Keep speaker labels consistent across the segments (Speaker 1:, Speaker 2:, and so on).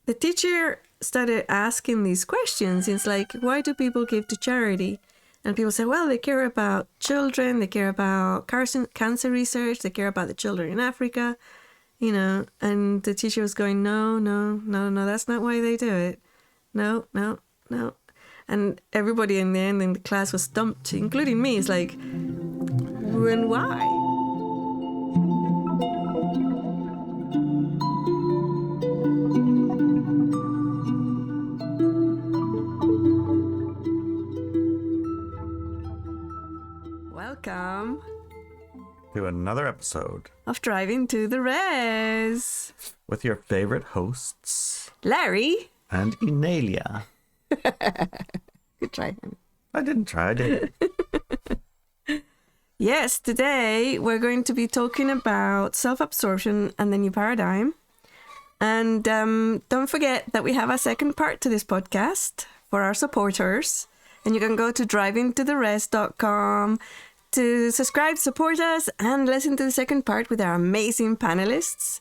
Speaker 1: the teacher started asking these questions. It's like, why do people give to charity? And people say, well, they care about children, they care about cancer research, they care about the children in Africa, you know. And the teacher was going, no, that's not why they do it. No. And everybody in the end in the class was stumped, including me. It's like, when why? Welcome
Speaker 2: to another episode
Speaker 1: of Driving to the Res
Speaker 2: with your favorite hosts,
Speaker 1: Larry
Speaker 2: and Inelia.
Speaker 1: Good try.
Speaker 2: I didn't try, did I?
Speaker 1: Yes, today we're going to be talking about self-absorption and the new paradigm. And don't forget that we have a second part to this podcast for our supporters. And you can go to drivingtotheres.com to subscribe, support us, and listen to the second part with our amazing panelists,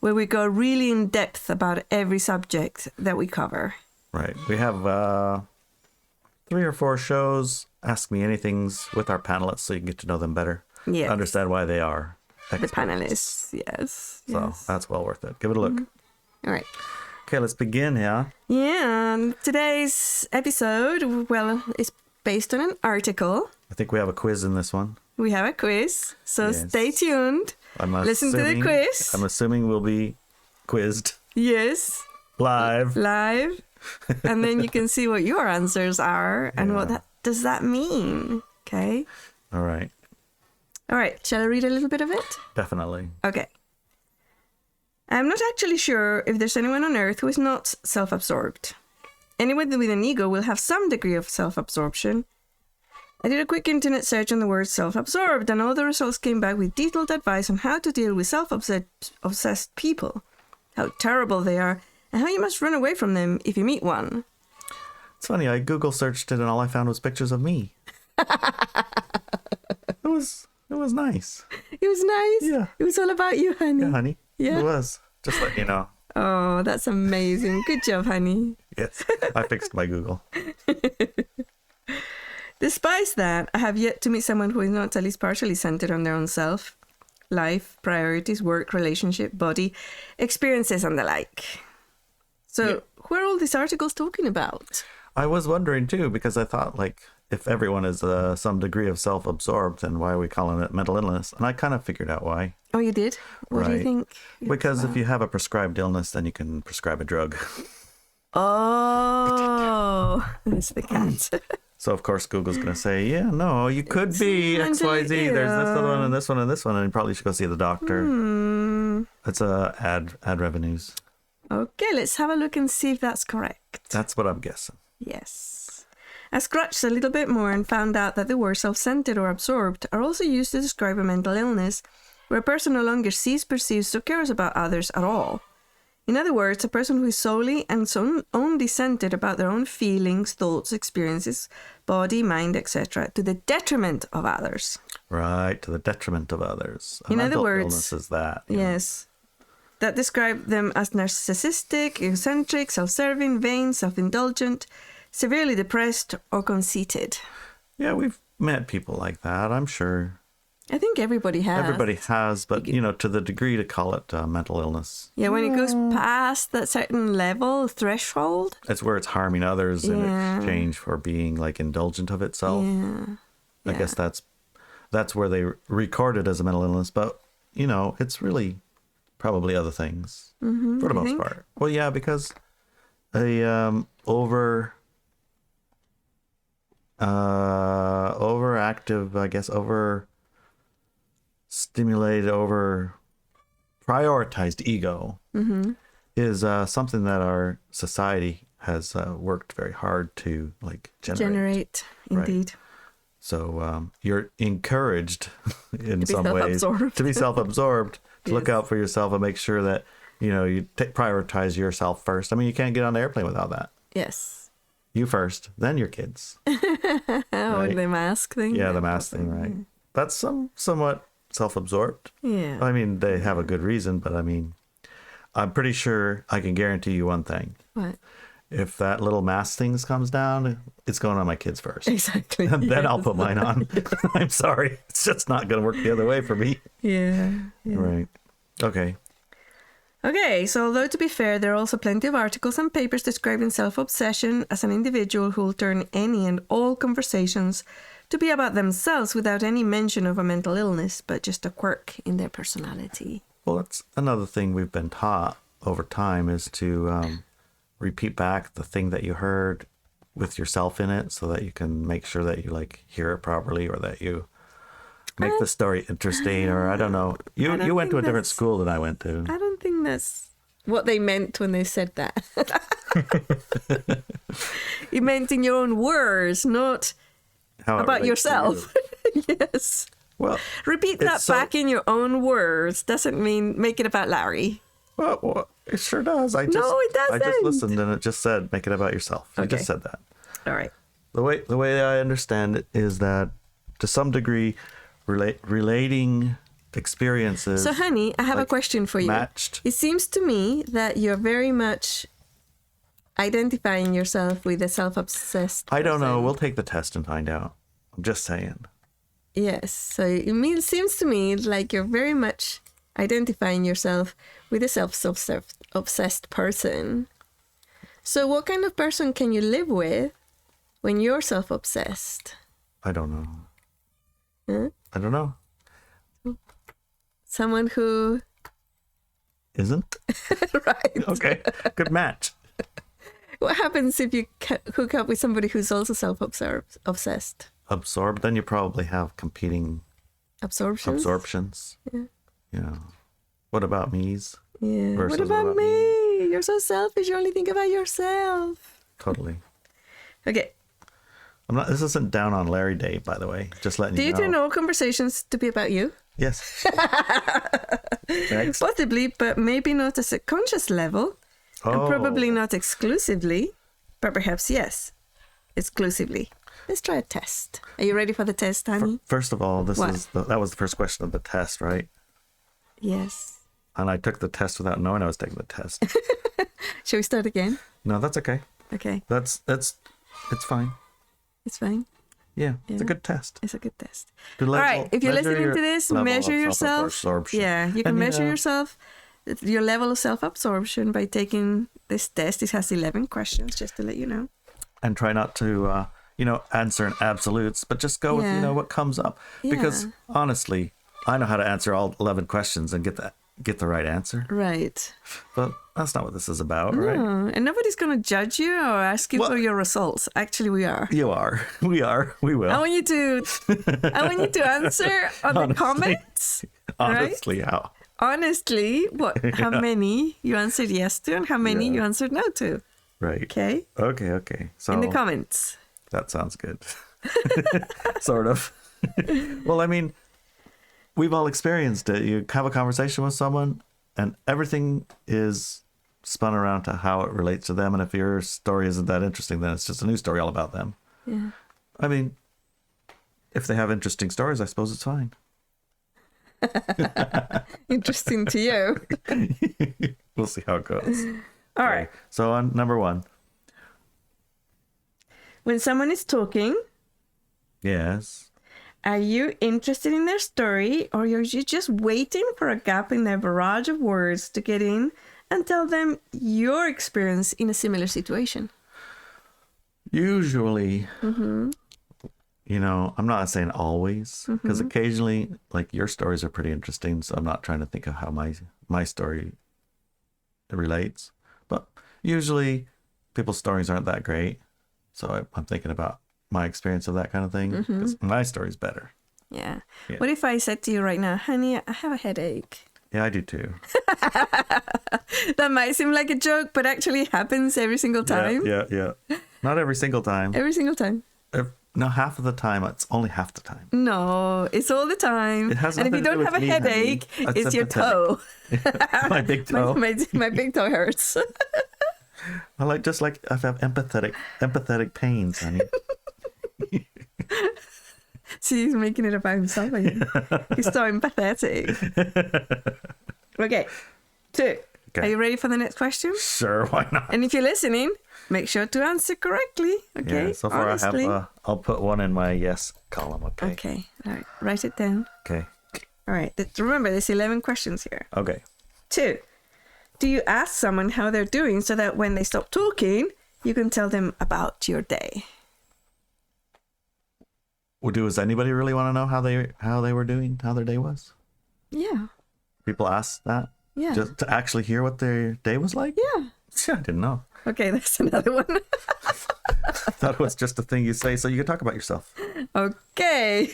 Speaker 1: where we go really in depth about every subject that we cover.
Speaker 2: Right. We have 3 or 4 shows, Ask Me Anythings with our panelists so you can get to know them better.
Speaker 1: Yes.
Speaker 2: Understand why they are experts.
Speaker 1: The panelists, yes.
Speaker 2: So that's well worth it. Give it a look.
Speaker 1: All right.
Speaker 2: Okay, let's begin here.
Speaker 1: Yeah, today's episode, well, is based on an article.
Speaker 2: I think we have a quiz in this one.
Speaker 1: We have a quiz, so
Speaker 2: Yes.
Speaker 1: stay tuned. Listen to the quiz.
Speaker 2: I'm assuming we'll be quizzed
Speaker 1: Yes,
Speaker 2: live.
Speaker 1: and then you can see what your answers are and what does that mean. Okay.
Speaker 2: All right.
Speaker 1: All right. Shall I read a little bit of it?
Speaker 2: Definitely.
Speaker 1: Okay. I'm not actually sure if there's anyone on Earth who is not self-absorbed. Anyone with an ego will have some degree of self-absorption. I did a quick internet search on the word self-absorbed, and all the results came back with detailed advice on how to deal with self-obsessed people, how terrible they are, and how you must run away from them if you meet one.
Speaker 2: It's funny, I Google searched it and all I found was pictures of me. It was nice.
Speaker 1: It was nice.
Speaker 2: Yeah.
Speaker 1: It was all about you, honey.
Speaker 2: Yeah, honey.
Speaker 1: Yeah.
Speaker 2: It was. Just let you know.
Speaker 1: Oh, that's amazing. Good job, honey.
Speaker 2: Yes. I fixed my Google.
Speaker 1: Despite that, I have yet to meet someone who is not at least partially centered on their own self, life, priorities, work, relationship, body, experiences, and the like. So, who are all these articles talking about?
Speaker 2: I was wondering too, because I thought, like, if everyone is some degree of self-absorbed, then why are we calling it mental illness? And I kind of figured out why.
Speaker 1: Oh, you did? What do you think?
Speaker 2: Because if you have a prescribed illness, then you can prescribe a drug.
Speaker 1: Oh, that's the cat.
Speaker 2: So, of course, Google's going to say, yeah, no, you could be XYZ. There's this other one and this one and this one, and you probably should go see the doctor. It's ad revenues.
Speaker 1: Okay, let's have a look and see if that's correct.
Speaker 2: That's what I'm guessing.
Speaker 1: Yes. I scratched a little bit more and found out that the words self-centered or absorbed are also used to describe a mental illness where a person no longer sees, perceives, or cares about others at all. In other words, a person who is solely and only centered about their own feelings, thoughts, experiences, body, mind, etc., to the detriment of others.
Speaker 2: Right, to the detriment of others.
Speaker 1: In other words,
Speaker 2: illness is that.
Speaker 1: Yes. That describe them as narcissistic, egocentric, self-serving, vain, self-indulgent, severely depressed, or conceited.
Speaker 2: Yeah, we've met people like that, I'm sure.
Speaker 1: I think everybody has.
Speaker 2: Everybody has, but, to the degree to call it mental illness.
Speaker 1: Yeah, when it goes past that certain level, threshold.
Speaker 2: It's where it's harming others in exchange for being, like, indulgent of itself.
Speaker 1: Yeah.
Speaker 2: I guess that's where they record it as a mental illness, but, it's really probably other things for the most part. Well, yeah, because overactive, I guess, stimulated, prioritized ego is something that our society has worked very hard to generate.
Speaker 1: Indeed.
Speaker 2: Right. So you're encouraged in some ways to be self-absorbed, to look out for yourself and make sure that you prioritize yourself first. I mean, you can't get on the airplane without that.
Speaker 1: Yes.
Speaker 2: You first, then your kids.
Speaker 1: Or the mask thing.
Speaker 2: Yeah, the mask thing, right? That's somewhat self-absorbed.
Speaker 1: Yeah.
Speaker 2: I mean, they have a good reason, but I mean, I'm pretty sure I can guarantee you one thing.
Speaker 1: What?
Speaker 2: If that little mask thing comes down, it's going on my kids first.
Speaker 1: Exactly.
Speaker 2: And then I'll put mine on. I'm sorry. It's just not going to work the other way for me.
Speaker 1: Yeah.
Speaker 2: Right. Okay.
Speaker 1: Okay, so although to be fair, there are also plenty of articles and papers describing self-obsession as an individual who will turn any and all conversations to be about themselves without any mention of a mental illness, but just a quirk in their personality.
Speaker 2: Well, that's another thing we've been taught over time is to repeat back the thing that you heard with yourself in it so that you can make sure that you like hear it properly or that you make the story interesting, or I don't know. You went to a different school than I went to.
Speaker 1: I don't think that's what they meant when they said that. You meant in your own words, not
Speaker 2: How
Speaker 1: about yourself. Yes.
Speaker 2: Well,
Speaker 1: repeat that back in your own words doesn't mean make it about Larry.
Speaker 2: Well, it sure does.
Speaker 1: No, it doesn't.
Speaker 2: I just listened and it just said make it about yourself. I just said that.
Speaker 1: All right.
Speaker 2: The way I understand it is that to some degree relating experiences.
Speaker 1: So, honey, I have a question for you.
Speaker 2: Matched.
Speaker 1: It seems to me that you're very much identifying yourself with a self-obsessed person.
Speaker 2: I don't know. We'll take the test and find out. I'm just saying.
Speaker 1: Yes. So it seems to me like you're very much identifying yourself with a self-obsessed person. So what kind of person can you live with when you're self-obsessed?
Speaker 2: I don't know.
Speaker 1: Huh?
Speaker 2: I don't know.
Speaker 1: Someone who
Speaker 2: isn't?
Speaker 1: Right.
Speaker 2: Okay. Good match.
Speaker 1: What happens if you hook up with somebody who's also self-obsessed?
Speaker 2: Absorbed? Then you probably have competing absorptions.
Speaker 1: Yeah.
Speaker 2: Yeah. What about me's?
Speaker 1: Yeah. What about me? You're so selfish. You only think about yourself.
Speaker 2: Totally.
Speaker 1: Okay.
Speaker 2: This isn't down on Larry Day, by the way. Just letting you know.
Speaker 1: Do you turn all conversations to be about you?
Speaker 2: Yes. Next.
Speaker 1: Possibly, but maybe not at a conscious level. And probably not exclusively, but perhaps yes, exclusively. Let's try a test. Are you ready for the test, honey?
Speaker 2: First of all, that was the first question of the test, right?
Speaker 1: Yes.
Speaker 2: And I took the test without knowing I was taking the test.
Speaker 1: Shall we start again?
Speaker 2: No, that's okay.
Speaker 1: Okay.
Speaker 2: It's fine.
Speaker 1: It's fine.
Speaker 2: Yeah, it's a good test.
Speaker 1: It's a good test.
Speaker 2: All
Speaker 1: right, if you're listening to this, measure yourself. Yeah, you can measure yourself, your level of self-absorption by taking this test. It has 11 questions, just to let you know.
Speaker 2: And try not to, answer in absolutes, but just go with, what comes up. Because honestly, I know how to answer all 11 questions and get the right answer.
Speaker 1: Right.
Speaker 2: But that's not what this is about, right?
Speaker 1: No, and nobody's going to judge you or ask you for your results. Actually, we are.
Speaker 2: You are. We are. We will.
Speaker 1: I want you to answer on the comments.
Speaker 2: Honestly,
Speaker 1: right?
Speaker 2: how?
Speaker 1: Honestly, how many you answered yes to and how many you answered no to.
Speaker 2: Right.
Speaker 1: Okay?
Speaker 2: Okay. So
Speaker 1: in the comments.
Speaker 2: That sounds good. Sort of. Well, I mean, we've all experienced it. You have a conversation with someone and everything is spun around to how it relates to them. And if your story isn't that interesting, then it's just a new story all about them.
Speaker 1: Yeah.
Speaker 2: I mean, if they have interesting stories, I suppose it's fine.
Speaker 1: Interesting to you.
Speaker 2: We'll see how it goes.
Speaker 1: All right.
Speaker 2: So on number 1.
Speaker 1: When someone is talking.
Speaker 2: Yes.
Speaker 1: Are you interested in their story, or are you just waiting for a gap in their barrage of words to get in and tell them your experience in a similar situation?
Speaker 2: Usually, I'm not saying always, because occasionally, like, your stories are pretty interesting, so I'm not trying to think of how my story relates. But usually, people's stories aren't that great, so I'm thinking about my experience of that kind of thing, because my story's better.
Speaker 1: Yeah. What if I said to you right now, honey, I have a headache?
Speaker 2: Yeah, I do too.
Speaker 1: That might seem like a joke, but actually happens every single time.
Speaker 2: Yeah. Not every single time.
Speaker 1: Every single time.
Speaker 2: No, half of the time. It's only half the time.
Speaker 1: No, it's all the time.
Speaker 2: It has
Speaker 1: and if you don't have a headache, it's your toe.
Speaker 2: My big toe.
Speaker 1: My big toe hurts.
Speaker 2: I have empathetic pains, honey.
Speaker 1: See, he's making it about himself. He's so empathetic. Okay, 2.
Speaker 2: Okay.
Speaker 1: Are you ready for the next question?
Speaker 2: Sure, why not?
Speaker 1: And if you're listening, make sure to answer correctly. Okay.
Speaker 2: Yeah, so far
Speaker 1: honestly.
Speaker 2: I have, I'll put one in my yes column. Okay.
Speaker 1: Okay. All right. Write it down.
Speaker 2: Okay.
Speaker 1: All right. Remember, there's 11 questions here.
Speaker 2: Okay.
Speaker 1: 2. Do you ask someone how they're doing so that when they stop talking, you can tell them about your day?
Speaker 2: Well, does anybody really want to know how they were doing, how their day was?
Speaker 1: Yeah.
Speaker 2: People ask that?
Speaker 1: Yeah.
Speaker 2: Just to actually hear what their day was like?
Speaker 1: Yeah.
Speaker 2: I didn't know.
Speaker 1: Okay, that's another one.
Speaker 2: I thought it was just a thing you say so you could talk about yourself.
Speaker 1: Okay.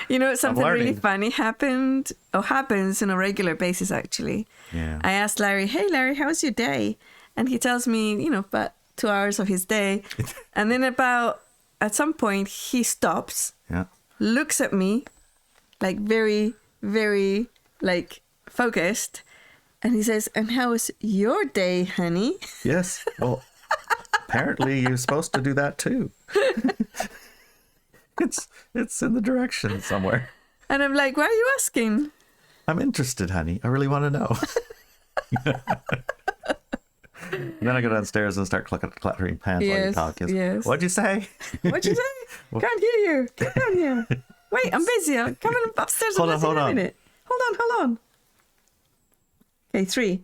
Speaker 1: You know, something really funny happens on a regular basis, actually.
Speaker 2: Yeah.
Speaker 1: I asked Larry, hey, Larry, how's your day? And he tells me, about 2 hours of his day. And then at some point, he stops, looks at me, like very, very, like focused. And he says, and how was your day, honey?
Speaker 2: Yes. Well, apparently you're supposed to do that too. It's in the direction somewhere.
Speaker 1: And I'm like, why are you asking?
Speaker 2: I'm interested, honey. I really want to know. And then I go downstairs and start clattering pants while you talk.
Speaker 1: Yes.
Speaker 2: What'd you say?
Speaker 1: What'd you say? Can't hear you. Get down here. Wait, I'm busy. I'm coming upstairs.
Speaker 2: Hold on.
Speaker 1: A minute. Hold on. Okay, 3.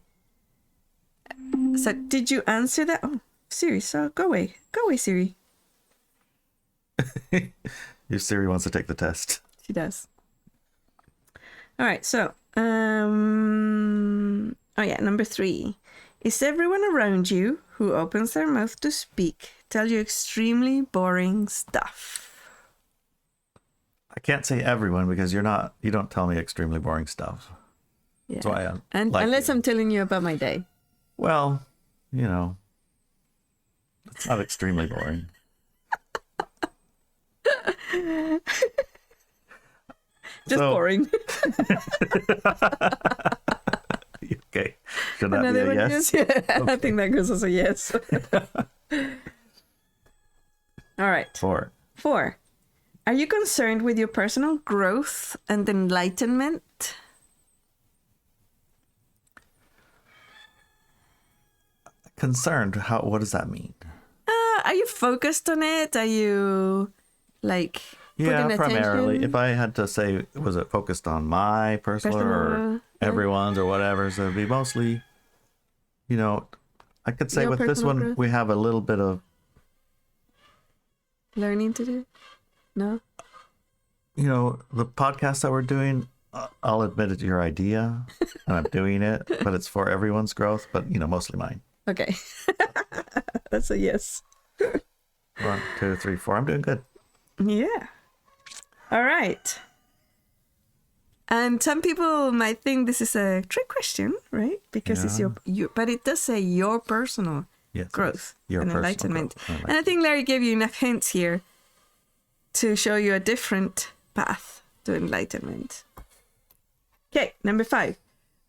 Speaker 1: So did you answer that? Oh, Siri, so go away. Go away, Siri.
Speaker 2: Your Siri wants to take the test.
Speaker 1: She does. All right, so, number 3. Is everyone around you who opens their mouth to speak tell you extremely boring stuff?
Speaker 2: I can't say everyone because you don't tell me extremely boring stuff.
Speaker 1: Yeah.
Speaker 2: That's why
Speaker 1: unless I'm telling you about my day.
Speaker 2: Well, it's not extremely boring.
Speaker 1: Just boring.
Speaker 2: Okay. Should that be a yes?
Speaker 1: Yeah, okay. I think that goes as a yes. All right.
Speaker 2: 4.
Speaker 1: Are you concerned with your personal growth and enlightenment?
Speaker 2: Concerned? What does that mean?
Speaker 1: Are you focused on it? Are you like putting
Speaker 2: primarily.
Speaker 1: attention?
Speaker 2: If I had to say, was it focused on my personal or everyone's or whatever? So it'd be mostly, I could say with this one, growth? We have a little bit of
Speaker 1: learning to do. No.
Speaker 2: The podcast that we're doing, I'll admit it's your idea and I'm doing it, but it's for everyone's growth, but mostly mine.
Speaker 1: Okay. That's a yes.
Speaker 2: 1, 2, 3, 4. I'm doing good.
Speaker 1: Yeah. All right. And some people might think this is a trick question, right? Because it's your, but it does say your personal growth and enlightenment. And I think Larry gave you enough hints here to show you a different path to enlightenment. Okay, number 5.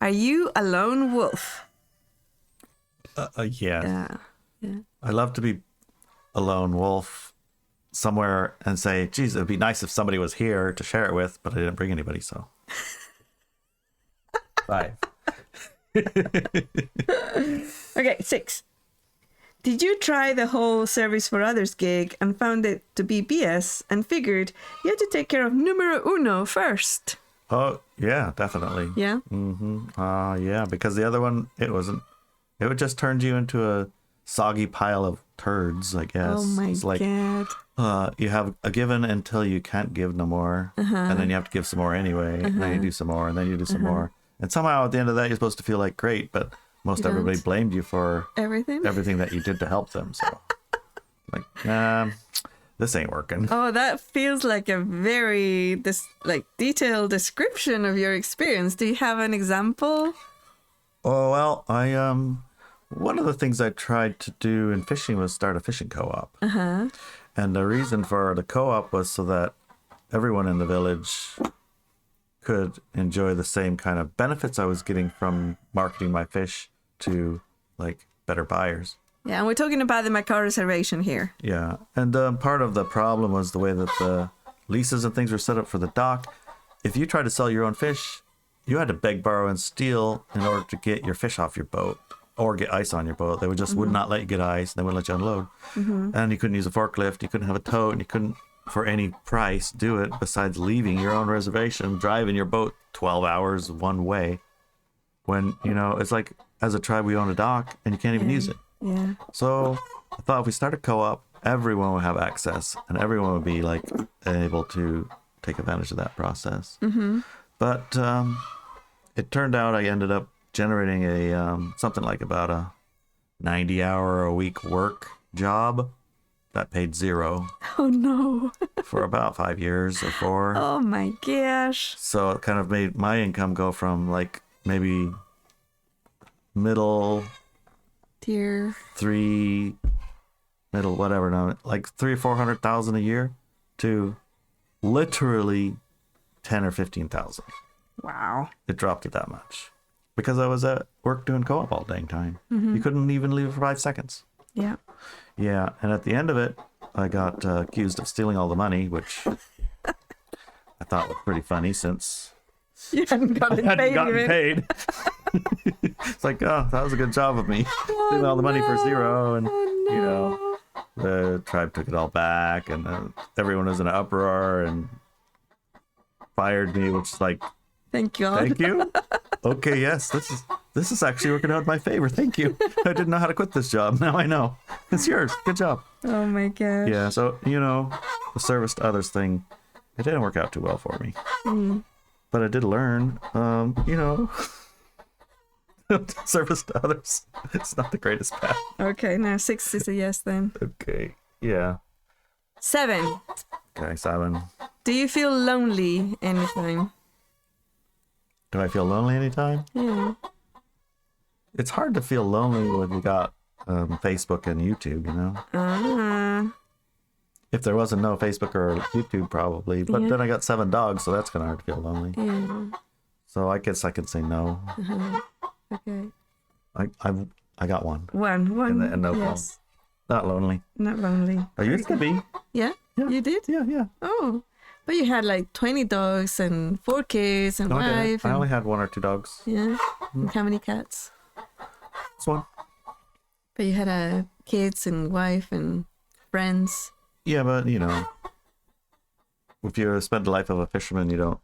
Speaker 1: Are you a lone wolf?
Speaker 2: Yeah. I love to be a lone wolf somewhere and say, geez, it'd be nice if somebody was here to share it with, but I didn't bring anybody, so. 5.
Speaker 1: Okay, 6. Did you try the whole service for others gig and found it to be BS and figured you had to take care of numero uno first?
Speaker 2: Oh, yeah, definitely.
Speaker 1: Yeah?
Speaker 2: Mm-hmm. Yeah, because the other one, it would just turn you into a soggy pile of turds, I guess.
Speaker 1: Oh my God.
Speaker 2: You have a given until you can't give no more. And then you have to give some more anyway. And then you do some more, and then you do some more. And somehow at the end of that, you're supposed to feel like, great, but most everybody blamed you for everything that you did to help them. So, this ain't working.
Speaker 1: Oh, that feels like a very detailed description of your experience. Do you have an example?
Speaker 2: Oh, well, one of the things I tried to do in fishing was start a fishing co-op. And the reason for the co-op was so that everyone in the village could enjoy the same kind of benefits I was getting from marketing my fish to better buyers.
Speaker 1: Yeah, and we're talking about the Macau reservation here.
Speaker 2: Yeah, and part of the problem was the way that the leases and things were set up for the dock. If you try to sell your own fish, you had to beg, borrow, and steal in order to get your fish off your boat or get ice on your boat. They would just would not let you get ice. They wouldn't let you unload. And you couldn't use a forklift. You couldn't have a tow, and you couldn't, for any price, do it besides leaving your own reservation, driving your boat 12 hours one way. When, you know, it's like, as a tribe, we own a dock, and you can't even use it.
Speaker 1: Yeah.
Speaker 2: So I thought if we start a co-op, everyone would have access, and everyone would be, like, able to take advantage of that process. But it turned out I ended up generating a something like about a 90-hour-a-week work job that paid zero.
Speaker 1: Oh, no.
Speaker 2: For about 5 years or 4.
Speaker 1: Oh, my gosh.
Speaker 2: So it kind of made my income go from, like, maybe middle
Speaker 1: Tier
Speaker 2: 3, middle whatever now, like 300,000 or 400,000 a year to literally 10 or 15,000.
Speaker 1: Wow.
Speaker 2: It dropped it that much because I was at work doing co-op all dang time. You couldn't even leave it for 5 seconds.
Speaker 1: Yeah.
Speaker 2: Yeah, and at the end of it, I got accused of stealing all the money, which I thought was pretty funny since
Speaker 1: You hadn't gotten
Speaker 2: I hadn't
Speaker 1: paid.
Speaker 2: gotten paid. It's like, oh, that was a good job of me. Stealing all the money for zero, and you know, the tribe took it all back, and everyone was in an uproar and fired me, which is like,
Speaker 1: Thank God.
Speaker 2: thank you. Okay, yes, this is actually working out in my favor. Thank you. I didn't know how to quit this job. Now I know. It's yours. Good job.
Speaker 1: Oh my gosh.
Speaker 2: Yeah, so you know, the service to others thing, it didn't work out too well for me. But I did learn, you know, service to others. It's not the greatest path.
Speaker 1: Okay, now 6 is a yes then.
Speaker 2: Okay, yeah.
Speaker 1: 7.
Speaker 2: Okay, 7.
Speaker 1: Do you feel lonely anytime?
Speaker 2: Do I feel lonely anytime?
Speaker 1: Yeah.
Speaker 2: It's hard to feel lonely when you got Facebook and YouTube, you know? If there wasn't no Facebook or YouTube, probably. But then I got 7 dogs, so that's kind of hard to feel lonely.
Speaker 1: Yeah.
Speaker 2: So I guess I could say no.
Speaker 1: Okay.
Speaker 2: I got one.
Speaker 1: One.
Speaker 2: And no phone. Not lonely.
Speaker 1: Not lonely.
Speaker 2: I used to be.
Speaker 1: Yeah? You did?
Speaker 2: Yeah.
Speaker 1: Oh. But you had like 20 dogs and 4 kids and
Speaker 2: No, I didn't.
Speaker 1: wife.
Speaker 2: I only had 1 or 2 dogs.
Speaker 1: Yeah. And how many cats?
Speaker 2: This one.
Speaker 1: But you had kids and wife and friends.
Speaker 2: Yeah, but you know, if you spend the life of a fisherman, you're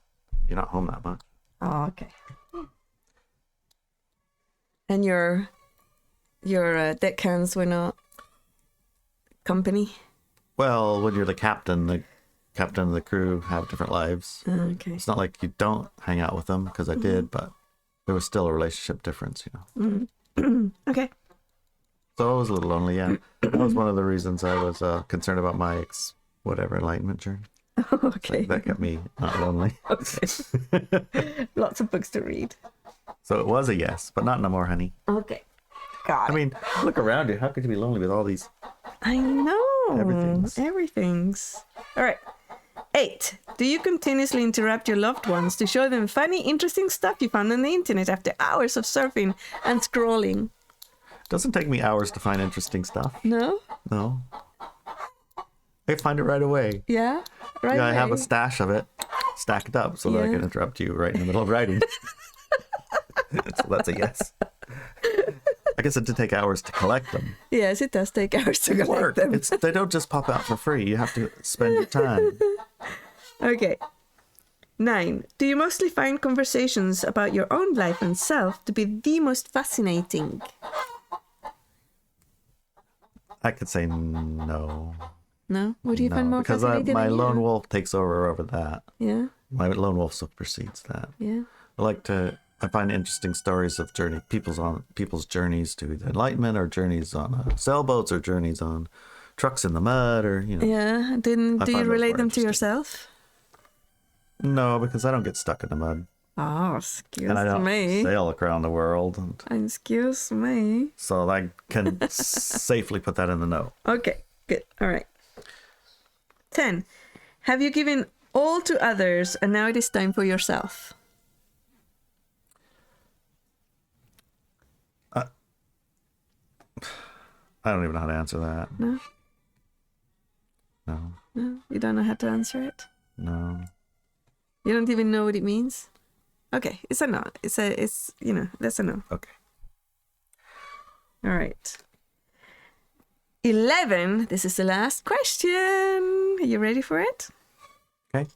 Speaker 2: not home that much.
Speaker 1: Oh, okay. And your deckhands were not company?
Speaker 2: Well, when you're the captain of the crew have different lives.
Speaker 1: Okay.
Speaker 2: It's not like you don't hang out with them, because I did, but there was still a relationship difference, you know.
Speaker 1: Okay.
Speaker 2: So I was a little lonely, yeah. That was one of the reasons I was concerned about my enlightenment journey.
Speaker 1: Okay.
Speaker 2: That kept me not lonely.
Speaker 1: Okay. Lots of books to read.
Speaker 2: So it was a yes, but not no more, honey.
Speaker 1: Okay. Got it.
Speaker 2: I mean, look around you. How could you be lonely with all these?
Speaker 1: I know.
Speaker 2: Everything's.
Speaker 1: All right. 8. Do you continuously interrupt your loved ones to show them funny, interesting stuff you found on the internet after hours of surfing and scrolling?
Speaker 2: Doesn't take me hours to find interesting stuff.
Speaker 1: No?
Speaker 2: No. I find it right away.
Speaker 1: Yeah? Right.
Speaker 2: Yeah, I have a stash of it stacked up so that I can interrupt you right in the middle of writing. So that's a yes. I guess it did take hours to collect them.
Speaker 1: Yes, it does take hours to collect them.
Speaker 2: They don't just pop out for free. You have to spend your time.
Speaker 1: Okay. 9. Do you mostly find conversations about your own life and self to be the most fascinating?
Speaker 2: I could say no.
Speaker 1: No? What do you find more
Speaker 2: because
Speaker 1: fascinating?
Speaker 2: my
Speaker 1: than
Speaker 2: lone
Speaker 1: you?
Speaker 2: wolf takes over that.
Speaker 1: Yeah?
Speaker 2: My lone wolf supersedes that.
Speaker 1: Yeah?
Speaker 2: I find interesting stories of people's journeys to the enlightenment, or journeys on sailboats, or journeys on trucks in the mud, or you know.
Speaker 1: Yeah. Do you relate them to
Speaker 2: interesting.
Speaker 1: yourself?
Speaker 2: No, because I don't get stuck in the mud.
Speaker 1: Oh, excuse
Speaker 2: And I don't
Speaker 1: me.
Speaker 2: sail around the world.
Speaker 1: Excuse me.
Speaker 2: So I can safely put that in the no.
Speaker 1: Okay, good. All right. 10. Have you given all to others and now it is time for yourself?
Speaker 2: I don't even know how to answer that.
Speaker 1: No?
Speaker 2: No.
Speaker 1: No? You don't know how to answer it?
Speaker 2: No.
Speaker 1: You don't even know what it means? Okay, it's a no. It's that's a no.
Speaker 2: Okay.
Speaker 1: All right. 11. This is the last question. Are you ready for it?
Speaker 2: Okay.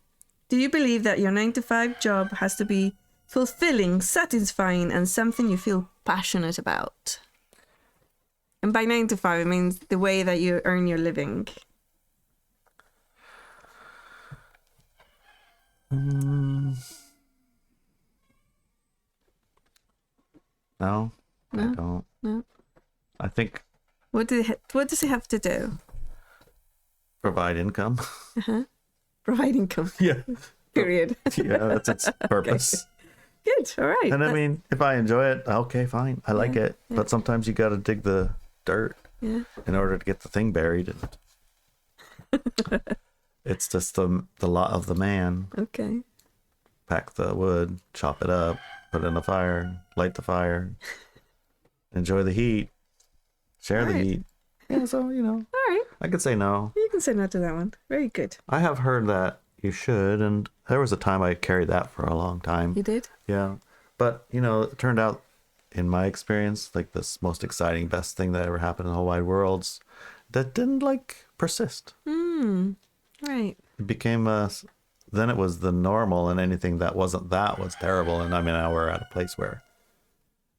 Speaker 1: Do you believe that your 9-to-5 job has to be fulfilling, satisfying, and something you feel passionate about? And by 9 to 5, it means the way that you earn your living.
Speaker 2: No, I don't.
Speaker 1: No.
Speaker 2: I think
Speaker 1: What does it have to do?
Speaker 2: provide income.
Speaker 1: Provide income.
Speaker 2: Yeah.
Speaker 1: Period.
Speaker 2: Yeah, that's its purpose.
Speaker 1: Good. All right.
Speaker 2: And I mean, if I enjoy it, okay, fine. I like it. But sometimes you got to dig the dirt in order to get the thing buried. And it's just the lot of the man.
Speaker 1: Okay.
Speaker 2: Pack the wood, chop it up, put it in the fire, light the fire, enjoy the heat, share the heat. Yeah, so,
Speaker 1: All right.
Speaker 2: I could say no.
Speaker 1: You can say no to that one. Very good.
Speaker 2: I have heard that you should, and there was a time I carried that for a long time.
Speaker 1: You did?
Speaker 2: Yeah. But, it turned out, in my experience, like this most exciting, best thing that ever happened in the whole wide world, that didn't, persist.
Speaker 1: Right.
Speaker 2: It became then it was the normal, and anything that wasn't that was terrible. And I mean, now we're at a place where,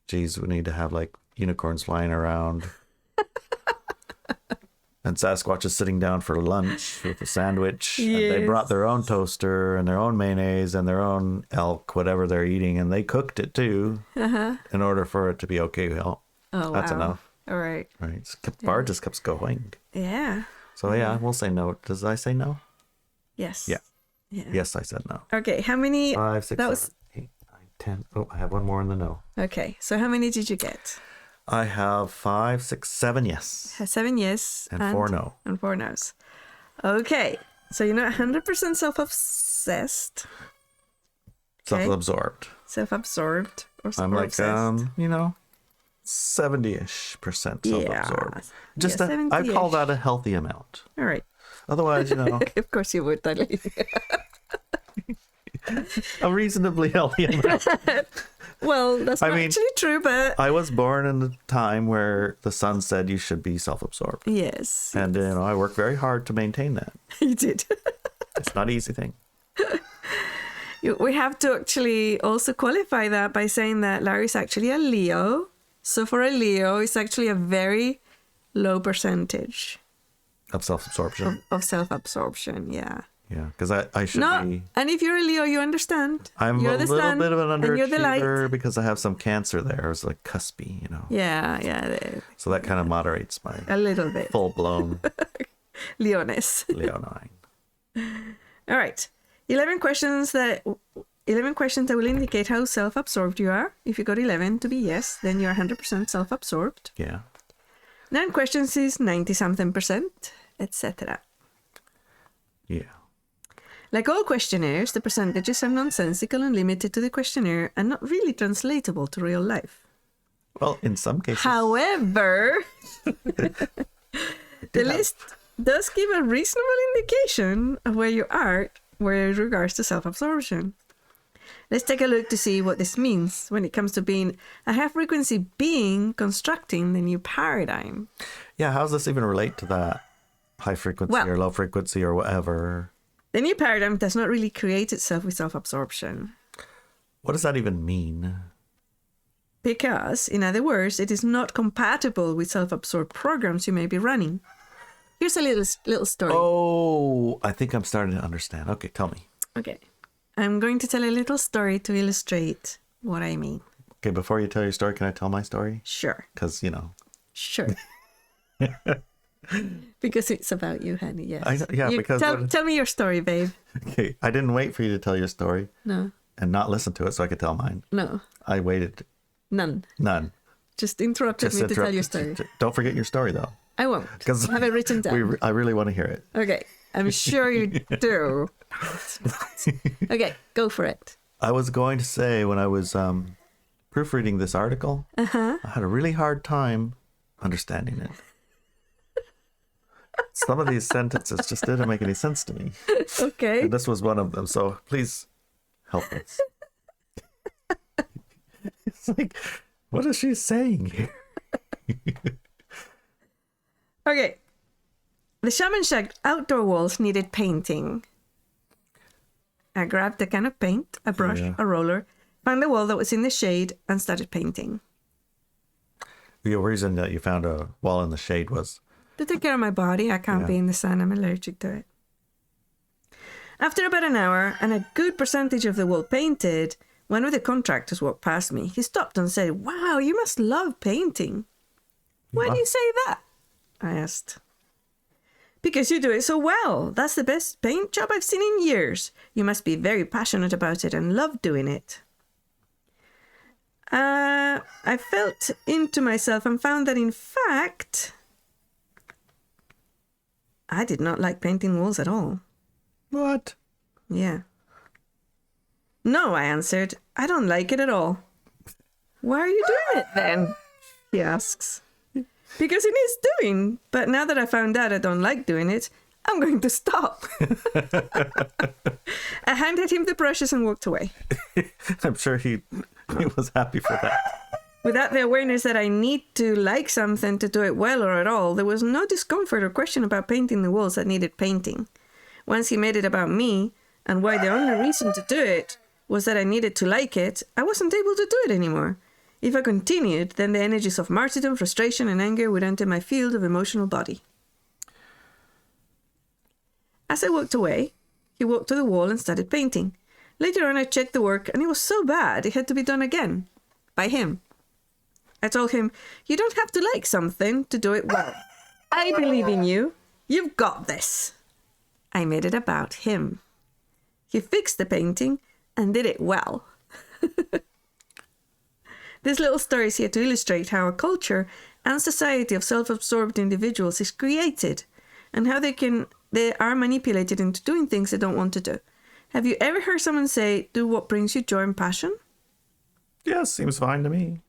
Speaker 2: geez, we need to have unicorns flying around. And Sasquatch is sitting down for lunch with a sandwich.
Speaker 1: Yes.
Speaker 2: And they brought their own toaster and their own mayonnaise and their own elk, whatever they're eating. And they cooked it too in order for it to be okay. Well, that's enough.
Speaker 1: All right.
Speaker 2: Right. Bar just keeps going.
Speaker 1: Yeah.
Speaker 2: So yeah, we'll say no. Does I say no?
Speaker 1: Yes.
Speaker 2: Yeah.
Speaker 1: Yeah.
Speaker 2: Yes, I said no.
Speaker 1: Okay. How many?
Speaker 2: 5, 6, 7, 8, 9, 10. Oh, I have one more in the no.
Speaker 1: Okay. So how many did you get?
Speaker 2: I have 5, 6, 7 yes.
Speaker 1: 7 yes.
Speaker 2: And 4 no.
Speaker 1: And 4 no's. Okay. So you're not 100% self-obsessed.
Speaker 2: Self-absorbed.
Speaker 1: Self-absorbed or
Speaker 2: I'm
Speaker 1: obsessed.
Speaker 2: 70-ish% self-absorbed. Just
Speaker 1: yeah,
Speaker 2: I call that a healthy amount.
Speaker 1: All right.
Speaker 2: Otherwise,
Speaker 1: Of course you would, Dudley.
Speaker 2: a reasonably healthy amount.
Speaker 1: Well, that's not actually true, but
Speaker 2: I was born in a time where the sun said you should be self-absorbed.
Speaker 1: yes.
Speaker 2: And I work very hard to maintain that.
Speaker 1: You did.
Speaker 2: It's not an easy thing.
Speaker 1: We have to actually also qualify that by saying that Larry's actually a Leo. So for a Leo, it's actually a very low percentage
Speaker 2: Of self-absorption.
Speaker 1: of self-absorption, yeah.
Speaker 2: Yeah, because I should be.
Speaker 1: And if you're a Leo, you understand.
Speaker 2: I'm
Speaker 1: you're
Speaker 2: a
Speaker 1: the
Speaker 2: little
Speaker 1: sun,
Speaker 2: bit of an
Speaker 1: and you're the light.
Speaker 2: underachiever because I have some cancer there. It's like cuspy,
Speaker 1: Yeah.
Speaker 2: So that kind of moderates my
Speaker 1: A little bit.
Speaker 2: full-blown
Speaker 1: Leoness.
Speaker 2: Leonine.
Speaker 1: All right. 11 questions that will indicate how self-absorbed you are. If you got 11 to be yes, then you're 100% self-absorbed.
Speaker 2: Yeah.
Speaker 1: 9 questions is 90-something%, etc.
Speaker 2: Yeah.
Speaker 1: Like all questionnaires, the percentages are nonsensical and limited to the questionnaire and not really translatable to real life.
Speaker 2: Well, in some cases.
Speaker 1: However, the list does give a reasonable indication of where you are with regards to self-absorption. Let's take a look to see what this means when it comes to being a high-frequency being constructing the new paradigm.
Speaker 2: Yeah, how does this even relate to that? High frequency or low frequency or whatever?
Speaker 1: The new paradigm does not really create itself with self-absorption.
Speaker 2: What does that even mean?
Speaker 1: Because, in other words, it is not compatible with self-absorbed programs you may be running. Here's a little story.
Speaker 2: Oh, I think I'm starting to understand. Okay, tell me.
Speaker 1: Okay. I'm going to tell a little story to illustrate what I mean.
Speaker 2: Okay, before you tell your story, can I tell my story?
Speaker 1: Sure.
Speaker 2: Because,
Speaker 1: Sure. Because it's about you, honey, yes.
Speaker 2: Because...
Speaker 1: Tell me your story, babe.
Speaker 2: Okay, I didn't wait for you to tell your story.
Speaker 1: No.
Speaker 2: And not listen to it so I could tell mine.
Speaker 1: No.
Speaker 2: I waited.
Speaker 1: None.
Speaker 2: Just
Speaker 1: interrupted me to tell your story.
Speaker 2: Don't forget your story, though.
Speaker 1: I won't. Because I have it written down.
Speaker 2: I really want to hear it.
Speaker 1: Okay. I'm sure you do. Okay, go for it.
Speaker 2: I was going to say, when I was proofreading this article, I had a really hard time understanding it. Some of these sentences just didn't make any sense to me.
Speaker 1: Okay.
Speaker 2: And this was one of them, so please help us. It's like, what is she saying here?
Speaker 1: Okay. The shaman shack outdoor walls needed painting. I grabbed a can of paint, a brush, a roller, found a wall that was in the shade, and started painting.
Speaker 2: The reason that you found a wall in the shade was...
Speaker 1: to take care of my body. I can't be in the sun. I'm allergic to it. After about an hour and a good percentage of the wall painted, one of the contractors walked past me. He stopped and said, "Wow, you must love painting." "Why do you say that?" I asked. "Because you do it so well. That's the best paint job I've seen in years. You must be very passionate about it and love doing it." I felt into myself and found that, in fact, I did not like painting walls at all.
Speaker 2: What?
Speaker 1: Yeah. "No," I answered. "I don't like it at all." "Why are you doing it then?" he asks. "Because it needs doing. But now that I found out I don't like doing it, I'm going to stop." I handed him the brushes and walked away.
Speaker 2: I'm sure he was happy for that.
Speaker 1: Without the awareness that I need to like something to do it well or at all, there was no discomfort or question about painting the walls that needed painting. Once he made it about me, and why the only reason to do it was that I needed to like it, I wasn't able to do it anymore. If I continued, then the energies of martyrdom, frustration, and anger would enter my field of emotional body. As I walked away, he walked to the wall and started painting. Later on, I checked the work, and it was so bad it had to be done again. By him. I told him, "You don't have to like something to do it well. I believe in you. You've got this." I made it about him. He fixed the painting and did it well. This little story is here to illustrate how a culture and society of self-absorbed individuals is created, and how they are manipulated into doing things they don't want to do. Have you ever heard someone say, "Do what brings you joy and passion"?
Speaker 2: Yeah, seems fine to me.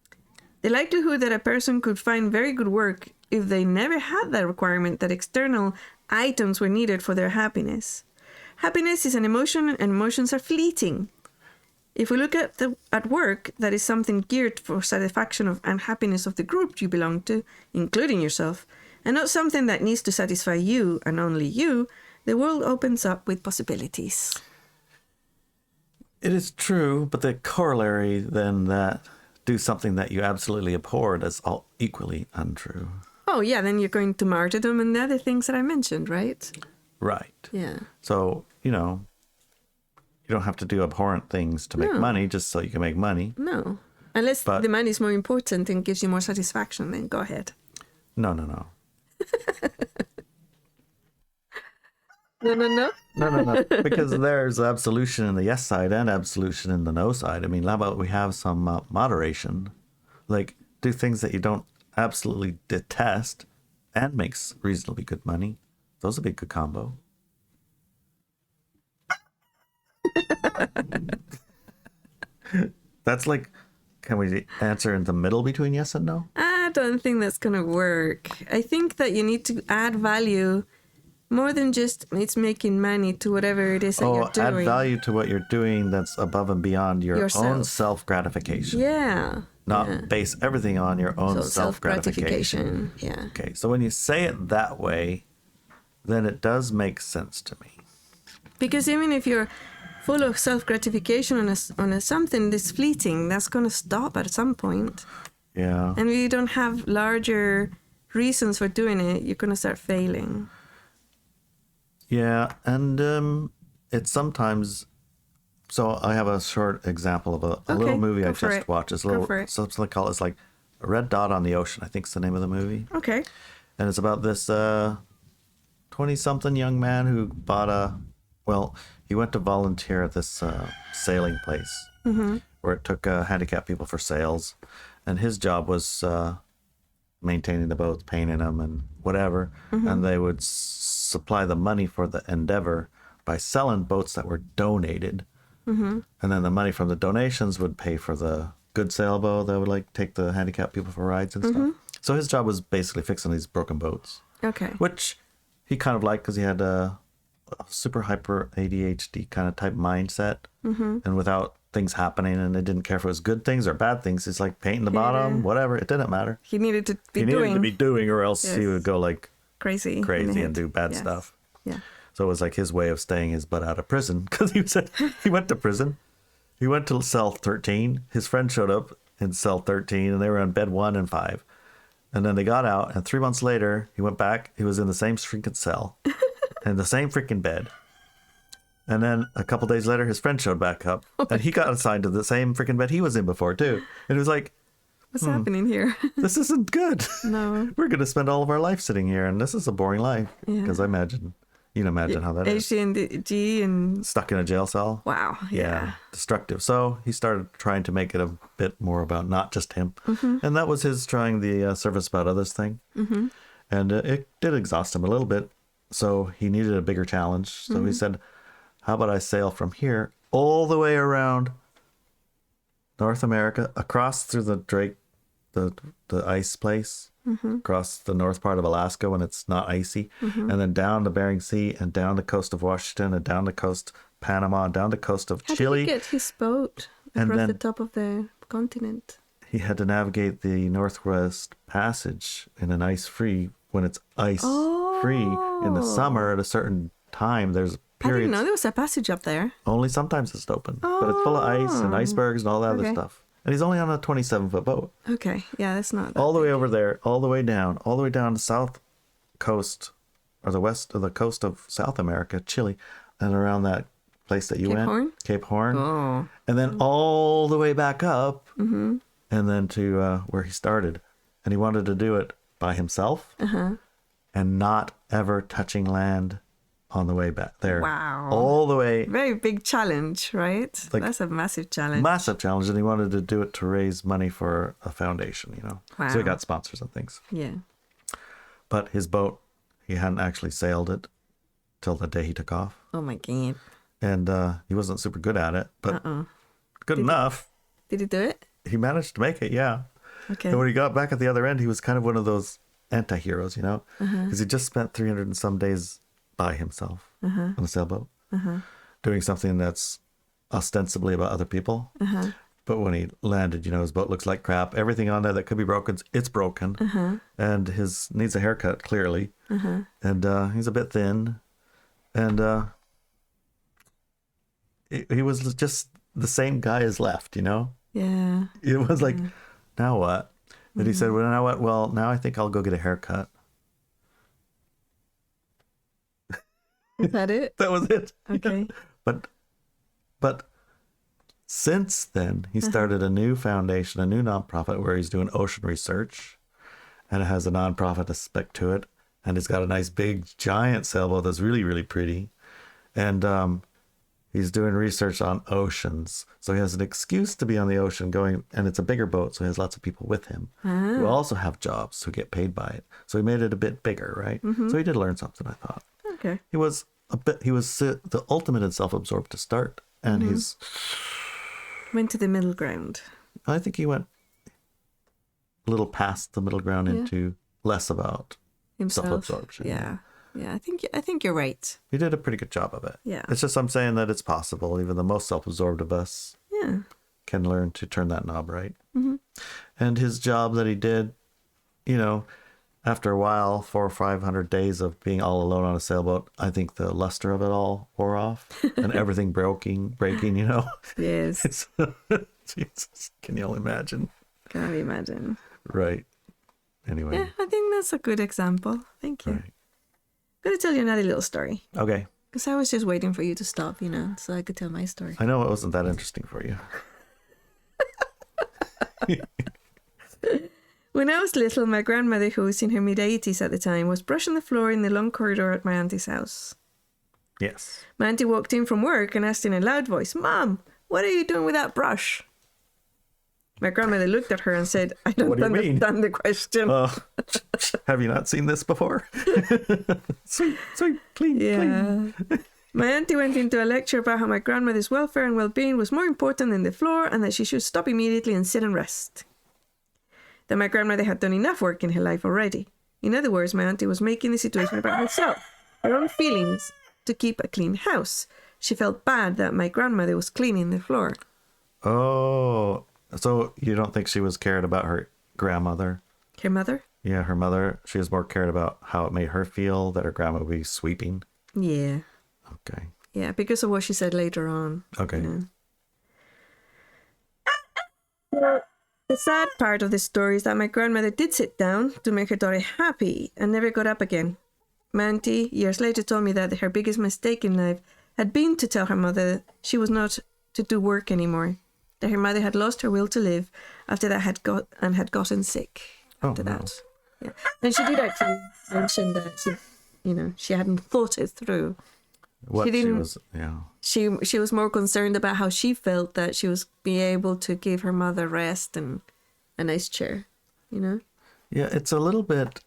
Speaker 1: The likelihood that a person could find very good work if they never had that requirement that external items were needed for their happiness. Happiness is an emotion, and emotions are fleeting. If we look at work that is something geared for satisfaction of and happiness of the group you belong to, including yourself, and not something that needs to satisfy you and only you, the world opens up with possibilities.
Speaker 2: It is true, but the corollary then that do something that you absolutely abhor, that's all equally untrue.
Speaker 1: Oh, yeah, then you're going to martyrdom and the other things that I mentioned, right?
Speaker 2: Right.
Speaker 1: Yeah.
Speaker 2: So, you don't have to do abhorrent things to make money just so you can make money.
Speaker 1: No. Unless the money is more important and gives you more satisfaction, then go ahead.
Speaker 2: No.
Speaker 1: No.
Speaker 2: No. Because there's absolution in the yes side and absolution in the no side. I mean, how about we have some moderation? Like, do things that you don't absolutely detest and makes reasonably good money. Those would be a good combo. That's like, can we answer in the middle between yes and no?
Speaker 1: I don't think that's going to work. I think that you need to add value more than just it's making money to whatever it is that you're doing.
Speaker 2: Add value to what you're doing that's above and beyond your own self-gratification.
Speaker 1: Yeah.
Speaker 2: Not base everything on your own self-gratification.
Speaker 1: Yeah.
Speaker 2: Okay, so when you say it that way, then it does make sense to me.
Speaker 1: Because even if you're full of self-gratification on a something that's fleeting, that's going to stop at some point.
Speaker 2: Yeah.
Speaker 1: And if you don't have larger reasons for doing it, you're going to start failing.
Speaker 2: Yeah, and it's sometimes... So I have a short example of a little movie I just watched. It's a little, something called, it's like A Red Dot on the Ocean, I think is the name of the movie.
Speaker 1: Okay.
Speaker 2: And it's about this 20-something young man who bought he went to volunteer at this sailing place where it took handicapped people for sails. And his job was maintaining the boats, painting them and whatever. And they would supply the money for the endeavor by selling boats that were donated. And then the money from the donations would pay for the good sailboat that would like take the handicapped people for rides and stuff. So his job was basically fixing these broken boats.
Speaker 1: Okay.
Speaker 2: Which he kind of liked because he had a super hyper ADHD kind of type mindset, and without things happening, and it didn't care if it was good things or bad things. It's like painting the bottom, whatever. It didn't matter.
Speaker 1: He needed to be
Speaker 2: doing, or else he would go like
Speaker 1: crazy
Speaker 2: and do bad stuff.
Speaker 1: Yeah.
Speaker 2: So it was like his way of staying his butt out of prison, because he went to prison. He went to cell 13. His friend showed up in cell 13, and they were on bed 1 and 5. And then they got out, and 3 months later, he went back. He was in the same freaking cell and the same freaking bed. And then a couple days later, his friend showed back up, and he got assigned to the same freaking bed he was in before, too. And it was like,
Speaker 1: what's happening here?
Speaker 2: This isn't good.
Speaker 1: No.
Speaker 2: We're going to spend all of our life sitting here, and this is a boring life. Because you can imagine how that is.
Speaker 1: ADHD and
Speaker 2: stuck in a jail cell.
Speaker 1: Wow. Yeah.
Speaker 2: Destructive. So he started trying to make it a bit more about not just him. And that was his trying the service about others thing. And it did exhaust him a little bit. So he needed a bigger challenge. So he said, how about I sail from here all the way around North America, across through the Drake, the ice place, across the north part of Alaska when it's not icy, and then down the Bering Sea, and down the coast of Washington, and down the coast of Panama, down the coast of Chile.
Speaker 1: How did he get his boat across the top of the continent? He
Speaker 2: had to navigate the Northwest Passage in an ice-free, when it's ice-free in the summer at a certain time. There's periods.
Speaker 1: I didn't know there was a passage up there.
Speaker 2: Only sometimes it's open, but it's full of ice and icebergs and all that other stuff. And he's only on a 27-foot boat.
Speaker 1: Okay, yeah, that's not that
Speaker 2: all the
Speaker 1: big.
Speaker 2: way over there, all the way down the south coast, or the west of the coast of South America, Chile, and around that place that you
Speaker 1: Cape
Speaker 2: went,
Speaker 1: Horn?
Speaker 2: Cape Horn,
Speaker 1: Oh.
Speaker 2: and then all the way back up, and then to where he started, and he wanted to do it by himself, and not ever touching land on the way back there.
Speaker 1: Wow.
Speaker 2: All the way.
Speaker 1: Very big challenge, right?
Speaker 2: Like,
Speaker 1: that's a massive challenge.
Speaker 2: Massive challenge. And he wanted to do it to raise money for a foundation,
Speaker 1: Wow.
Speaker 2: So he got sponsors and things.
Speaker 1: Yeah.
Speaker 2: But his boat, he hadn't actually sailed it till the day he took off.
Speaker 1: Oh my God.
Speaker 2: And he wasn't super good at it, but good enough.
Speaker 1: Did he do it?
Speaker 2: He managed to make it, yeah.
Speaker 1: Okay.
Speaker 2: And when he got back at the other end, he was kind of one of those anti-heroes, because he just spent 300 and some days by himself on a sailboat, doing something that's ostensibly about other people. But when he landed, his boat looks like crap. Everything on there that could be broken, it's broken. And his needs a haircut, clearly. And he's a bit thin. And he was just the same guy as left,
Speaker 1: Yeah.
Speaker 2: It was like, now what? And he said, well, now what? Well, now I think I'll go get a haircut.
Speaker 1: Is that it?
Speaker 2: That was it.
Speaker 1: Okay.
Speaker 2: But since then, he started a new foundation, a new nonprofit where he's doing ocean research, and it has a nonprofit aspect to it, and it's got a nice big giant sailboat that's really, really pretty, and he's doing research on oceans, so he has an excuse to be on the ocean going, and it's a bigger boat, so he has lots of people with him who also have jobs who get paid by it. So he made it a bit bigger, right? So he did learn something, I thought.
Speaker 1: Okay.
Speaker 2: He was the ultimate in self-absorbed to start, and he's
Speaker 1: went to the middle ground.
Speaker 2: I think he went a little past the middle ground into less about
Speaker 1: himself.
Speaker 2: Self-absorption.
Speaker 1: Yeah. I think you're right.
Speaker 2: He did a pretty good job of it.
Speaker 1: Yeah.
Speaker 2: It's just I'm saying that it's possible. Even the most self-absorbed of us can learn to turn that knob right. And his job that he did, after a while, 400 or 500 days of being all alone on a sailboat, I think the luster of it all wore off and everything breaking,
Speaker 1: Yes.
Speaker 2: Jesus, can you only imagine?
Speaker 1: Can only imagine.
Speaker 2: Right. Anyway.
Speaker 1: Yeah, I think that's a good example. Thank you. Right. I'm going to tell you another little story.
Speaker 2: Okay.
Speaker 1: Because I was just waiting for you to stop, so I could tell my story.
Speaker 2: I know it wasn't that interesting for you.
Speaker 1: When I was little, my grandmother, who was in her mid-80s at the time, was brushing the floor in the long corridor at my auntie's house.
Speaker 2: Yes.
Speaker 1: My auntie walked in from work and asked in a loud voice, "Mom, what are you doing with that brush?" My grandmother looked at her and said, "I don't understand the question."
Speaker 2: Have you not seen this before? Sweet, clean, clean.
Speaker 1: My auntie went into a lecture about how my grandmother's welfare and well-being was more important than the floor and that she should stop immediately and sit and rest. That my grandmother had done enough work in her life already. In other words, my auntie was making the situation about herself, her own feelings, to keep a clean house. She felt bad that my grandmother was cleaning the floor.
Speaker 2: Oh, so you don't think she was cared about her grandmother?
Speaker 1: Her mother?
Speaker 2: Yeah, her mother. She was more cared about how it made her feel that her grandma would be sweeping.
Speaker 1: Yeah.
Speaker 2: Okay.
Speaker 1: Yeah, because of what she said later on.
Speaker 2: Okay.
Speaker 1: You know? The sad part of this story is that my grandmother did sit down to make her daughter happy and never got up again. My auntie, years later, told me that her biggest mistake in life had been to tell her mother she was not to do work anymore, that her mother had lost her will to live after that had gotten sick after that. Yeah. And she did actually mention that she hadn't thought it through. She was more concerned about how she felt, that she was being able to give her mother rest and a nice chair,
Speaker 2: Yeah, it's a little bit,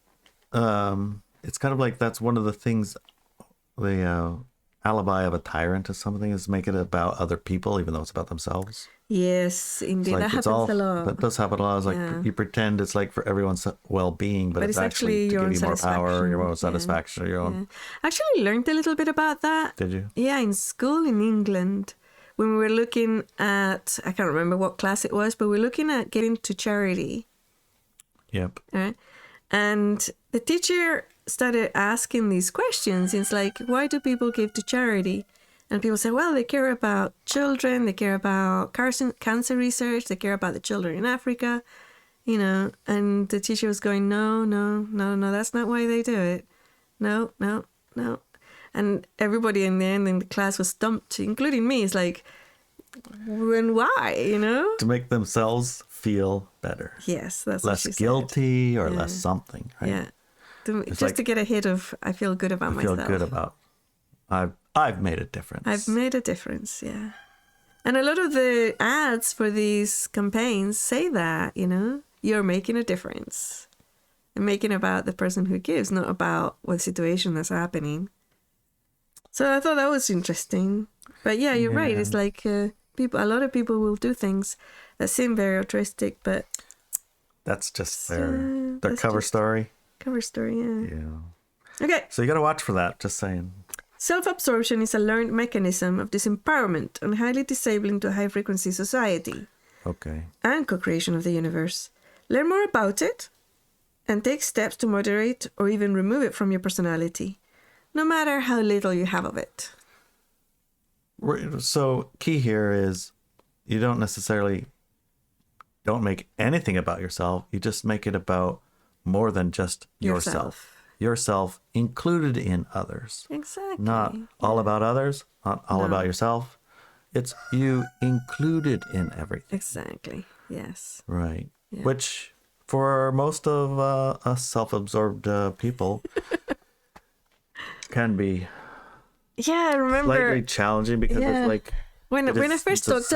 Speaker 2: it's kind of like that's one of the things, the alibi of a tyrant or something is make it about other people, even though it's about themselves.
Speaker 1: Yes, indeed. That happens a lot.
Speaker 2: That does happen a lot. It's like you pretend it's like for everyone's well-being, but it's actually to give you more power, your own satisfaction, or your own.
Speaker 1: Yeah. I actually learned a little bit about that.
Speaker 2: Did you?
Speaker 1: Yeah, in school in England, when we were looking at, I can't remember what class it was, but we were looking at getting to charity.
Speaker 2: Yep.
Speaker 1: Right? And the teacher started asking these questions. It's like, why do people give to charity? And people say, well, they care about children, they care about cancer research, they care about the children in Africa, And the teacher was going, no, that's not why they do it. No. And everybody in the end in the class was stumped, including me. It's like, when why,
Speaker 2: To make themselves feel better.
Speaker 1: Yes, that's
Speaker 2: less
Speaker 1: what she
Speaker 2: guilty
Speaker 1: said.
Speaker 2: or less something, right?
Speaker 1: Yeah. Just to get a hit of, I feel good about myself.
Speaker 2: I feel good about, I've made a difference.
Speaker 1: I've made a difference, yeah. And a lot of the ads for these campaigns say that, you're making a difference. And making about the person who gives, not about what situation that's happening. So I thought that was interesting. But yeah, you're right. It's like a lot of people will do things that seem very altruistic, but...
Speaker 2: That's just their cover story.
Speaker 1: Cover story, yeah.
Speaker 2: Yeah.
Speaker 1: Okay.
Speaker 2: So you got to watch for that, just saying.
Speaker 1: Self-absorption is a learned mechanism of disempowerment and highly disabling to a high-frequency society.
Speaker 2: Okay.
Speaker 1: And co-creation of the universe. Learn more about it and take steps to moderate or even remove it from your personality, no matter how little you have of it.
Speaker 2: So key here is you don't make anything about yourself. You just make it about more than just yourself. Yourself included in others.
Speaker 1: Exactly.
Speaker 2: Not all about others, not all about yourself. It's you included in everything.
Speaker 1: Exactly. Yes.
Speaker 2: Right.
Speaker 1: Yeah.
Speaker 2: Which for most of us self-absorbed people can be
Speaker 1: I remember
Speaker 2: slightly challenging because it's like
Speaker 1: when I first talked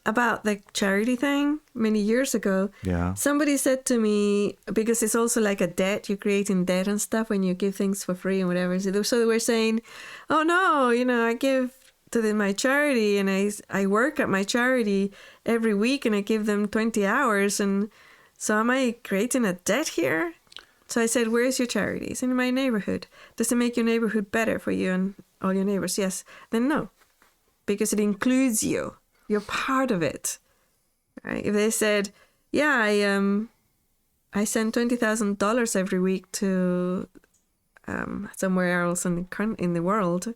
Speaker 1: about the charity thing many years ago.
Speaker 2: Yeah.
Speaker 1: Somebody said to me, because it's also like a debt, you're creating debt and stuff when you give things for free and whatever. So they were saying, oh no, I give to my charity and I work at my charity every week and I give them 20 hours. And so am I creating a debt here? So I said, where is your charity? It's in my neighborhood. Does it make your neighborhood better for you and all your neighbors? Yes. Then no, because it includes you. You're part of it. Right? If they said, I send $20,000 every week to somewhere else in the world,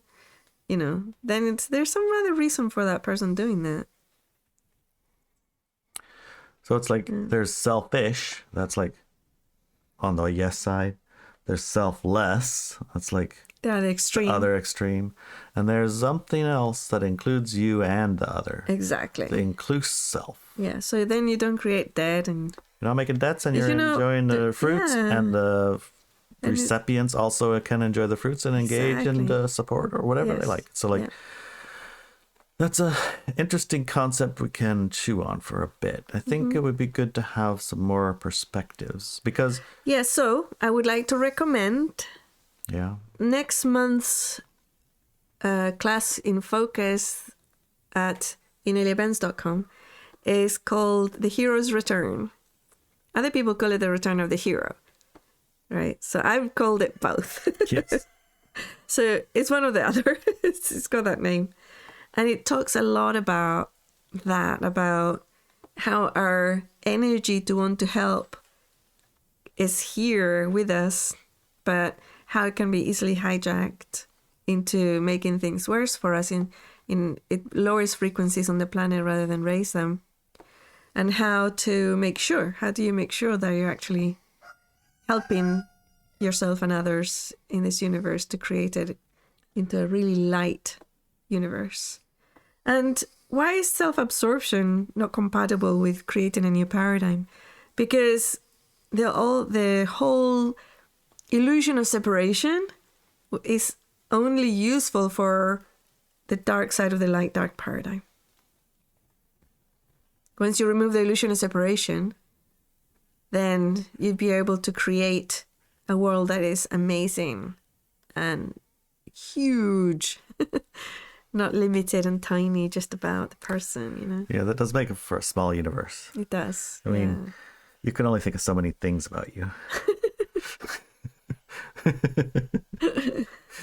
Speaker 1: then there's some other reason for that person doing that.
Speaker 2: So it's like there's selfish. That's like on the yes side. There's selfless. That's like
Speaker 1: the other extreme.
Speaker 2: And there's something else that includes you and the other.
Speaker 1: Exactly.
Speaker 2: The includes self.
Speaker 1: Yeah. So then you don't create debt and
Speaker 2: you're not making debts and you're enjoying the fruits and the recipients also can enjoy the fruits and engage and support or whatever they like. So like that's a interesting concept we can chew on for a bit. I think it would be good to have some more perspectives because...
Speaker 1: Yeah, so I would like to recommend next month's class in focus at ineliabenz.com is called The Hero's Return. Other people call it The Return of the Hero, right? So I've called it both.
Speaker 2: Yes.
Speaker 1: So it's one of the other. It's got that name. And it talks a lot about that, about how our energy to want to help is here with us, but how it can be easily hijacked into making things worse for us. It lowers frequencies on the planet rather than raise them. And how do you make sure that you're actually helping yourself and others in this universe to create it into a really light universe? And why is self-absorption not compatible with creating a new paradigm? Because the whole illusion of separation is only useful for the dark side of the light-dark paradigm. Once you remove the illusion of separation, then you'd be able to create a world that is amazing and huge, not limited and tiny, just about the person, you know?
Speaker 2: Yeah, that does make it for a small universe.
Speaker 1: It does.
Speaker 2: I mean, you can only think of so many things about you.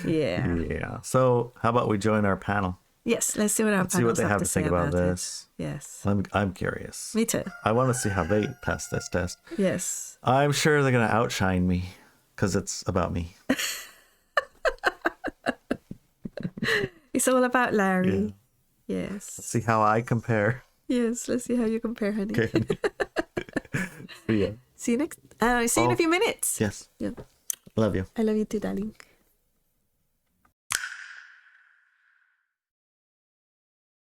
Speaker 1: Yeah.
Speaker 2: Yeah. So how about we join our panel?
Speaker 1: Yes, let's see what our
Speaker 2: panel have to think about this.
Speaker 1: Yes.
Speaker 2: I'm curious.
Speaker 1: Me too.
Speaker 2: I want to see how they pass this test.
Speaker 1: Yes.
Speaker 2: I'm sure they're going to outshine me because it's about me.
Speaker 1: It's all about Larry.
Speaker 2: Yeah.
Speaker 1: Yes.
Speaker 2: Let's see how I compare.
Speaker 1: Yes, let's see how you compare, honey.
Speaker 2: Okay. See ya.
Speaker 1: See you in a few minutes.
Speaker 2: Yes.
Speaker 1: Yeah.
Speaker 2: Love you.
Speaker 1: I love you too, darling.